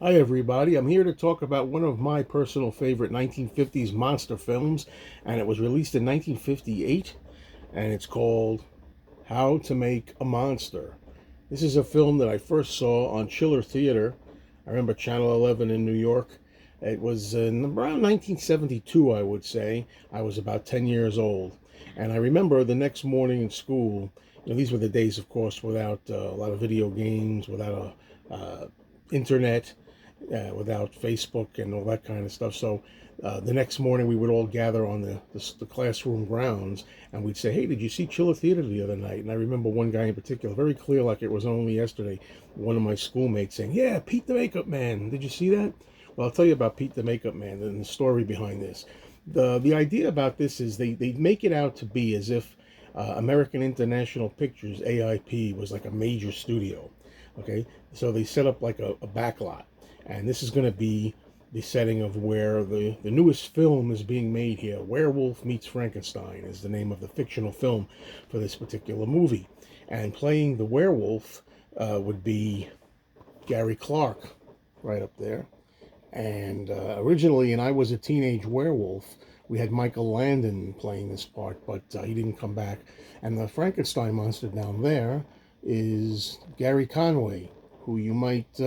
Hi, everybody. I'm here to talk about one of my personal favorite 1950s monster films, and it was released in 1958, and it's called How to Make a Monster. This is a film that I first saw on Chiller Theater. I remember Channel 11 in New York. It was in around 1972, I would say. I was about 10 years old. And I remember the next morning in school, these were the days, of course, without a lot of video games, without internet, without Facebook and all that kind of stuff. So the next morning we would all gather on the classroom grounds and we'd say, "Hey, did you see Chiller Theater the other night?" And I remember one guy in particular, very clear, like it was only yesterday, one of my schoolmates saying, "Yeah, Pete the Makeup Man. Did you see that?" Well, I'll tell you about Pete the Makeup Man and the story behind this. The idea about this is they make it out to be as if American International Pictures, AIP, was like a major studio. Okay, so they set up like a backlot, and this is going to be the setting of where the newest film is being made here. Werewolf Meets Frankenstein is the name of the fictional film for this particular movie. And playing the werewolf would be Gary Clark, right up there. And originally, and I was a teenage werewolf, we had Michael Landon playing this part, but he didn't come back. And the Frankenstein monster down there is Gary Conway, who you might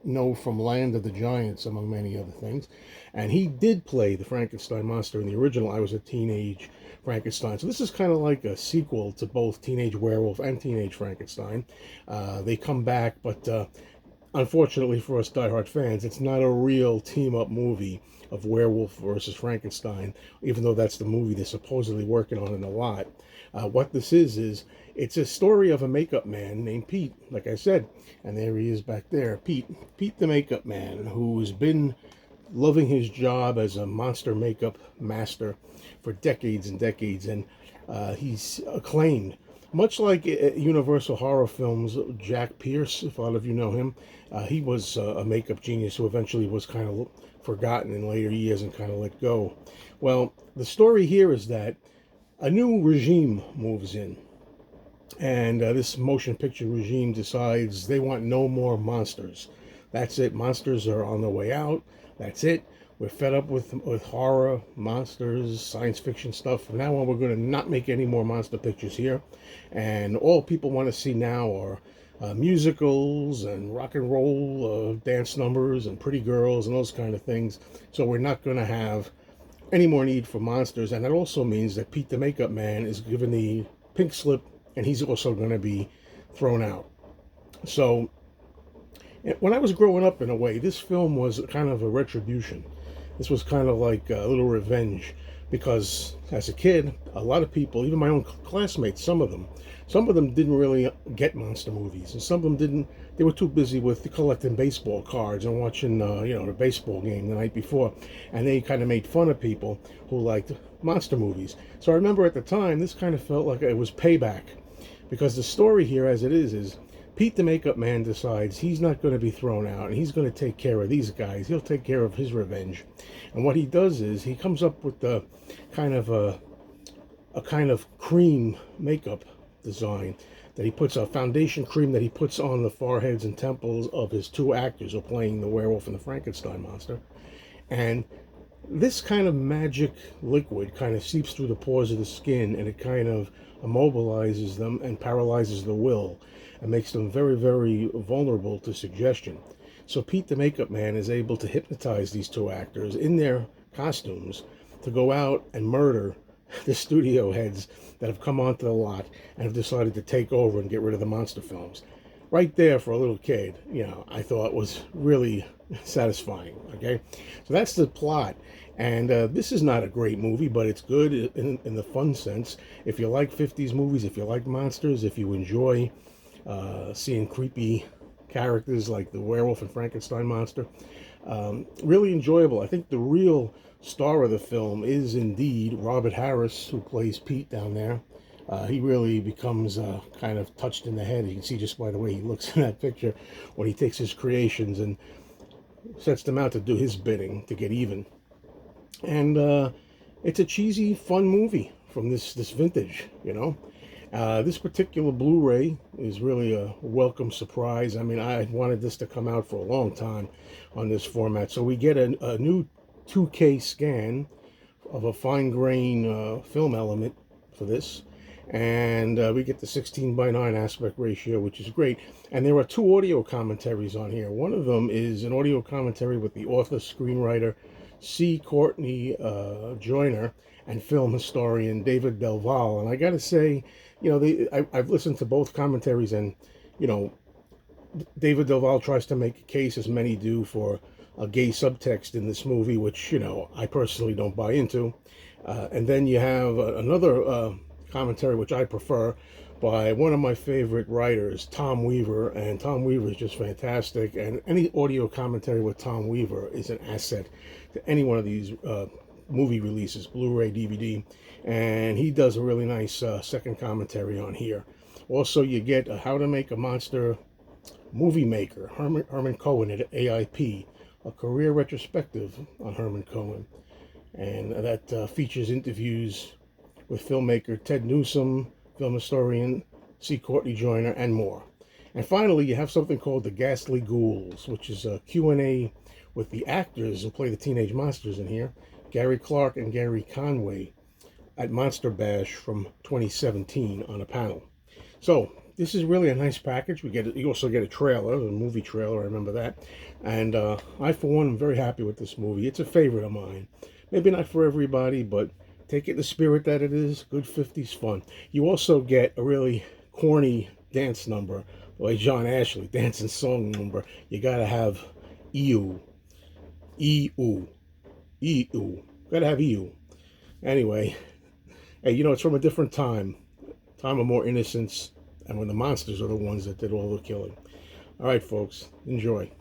know from Land of the Giants, among many other things. And he did play the Frankenstein monster in the original. I was a teenage Frankenstein. So this is kind of like a sequel to both Teenage Werewolf and Teenage Frankenstein. They come back, but unfortunately for us diehard fans, it's not a real team up movie of Werewolf versus Frankenstein, even though that's the movie they're supposedly working on in a lot. What this is it's a story of a makeup man named Pete, like I said, and there he is back there, Pete the makeup man, who's been loving his job as a monster makeup master for decades and decades, and he's acclaimed. Much like Universal Horror Films, Jack Pierce, if a lot of you know him, he was a makeup genius who eventually was kind of forgotten in later years and kind of let go. Well, the story here is that a new regime moves in, and this motion picture regime decides they want no more monsters. That's it. Monsters are on their way out. That's it. We're fed up with horror, monsters, science fiction stuff. From now on, we're going to not make any more monster pictures here. And all people want to see now are musicals and rock and roll dance numbers and pretty girls and those kind of things. So we're not going to have any more need for monsters. And that also means that Pete the Makeup Man is given the pink slip, and he's also going to be thrown out. So when I was growing up, in a way, this film was kind of a retribution. This was kind of like a little revenge, because as a kid, a lot of people, even my own classmates, some of them didn't really get monster movies, and some of them didn't. They were too busy with collecting baseball cards and watching, the baseball game the night before, and they kind of made fun of people who liked monster movies. So I remember at the time, this kind of felt like it was payback, because the story here, as it is Pete the Makeup Man decides he's not going to be thrown out, and he's going to take care of these guys. He'll take care of his revenge. And what he does is he comes up with the kind of a kind of cream makeup design that he puts, a foundation cream that he puts on the foreheads and temples of his two actors who are playing the werewolf and the Frankenstein monster. And this kind of magic liquid kind of seeps through the pores of the skin, and it kind of immobilizes them and paralyzes the will and makes them very, very vulnerable to suggestion. So Pete the Makeup Man is able to hypnotize these two actors in their costumes to go out and murder the studio heads that have come onto the lot and have decided to take over and get rid of the monster films. Right there, for a little kid, I thought was really satisfying. Okay, so that's the plot. And this is not a great movie, but it's good in the fun sense. If you like 50s movies, if you like monsters, if you enjoy seeing creepy characters like the werewolf and Frankenstein monster, really enjoyable. I think the real star of the film is indeed Robert Harris, who plays Pete down there. He really becomes kind of touched in the head. You can see just by the way he looks in that picture when he takes his creations and sets them out to do his bidding to get even. And it's a cheesy, fun movie from this vintage, This particular Blu-ray is really a welcome surprise. I mean, I wanted this to come out for a long time on this format. So we get a new 2K scan of a fine grain film element for this. And we get the 16:9 aspect ratio, which is great. And there are two audio commentaries on here. One of them is an audio commentary with the author, screenwriter C. Courtney Joyner and film historian David Delval. And I got to say, I've listened to both commentaries, and you know, David Delval tries to make a case, as many do, for a gay subtext in this movie, which I personally don't buy into. And then you have another commentary, which I prefer, by one of my favorite writers, Tom Weaver, and Tom Weaver is just fantastic. And any audio commentary with Tom Weaver is an asset to any one of these movie releases, Blu-ray, DVD, and he does a really nice second commentary on here. Also, you get How to Make a Monster movie maker, Herman Cohen at AIP, a career retrospective on Herman Cohen, and that features interviews with filmmaker Ted Newsom, film historian C. Courtney Joyner, and more. And finally, you have something called The Ghastly Ghouls, which is a Q&A with the actors who play the teenage monsters in here, Gary Clark and Gary Conway, at Monster Bash from 2017 on a panel. So this is really a nice package. You also get a trailer, a movie trailer, I remember that. And I, for one, am very happy with this movie. It's a favorite of mine. Maybe not for everybody, but take it in the spirit that it is. Good 50s fun. You also get a really corny dance number by John Ashley, dance and song number. You gotta have EU. EU. EU. Gotta have EU. Anyway, hey, it's from a different time of more innocence, and when the monsters are the ones that did all the killing. All right, folks, enjoy.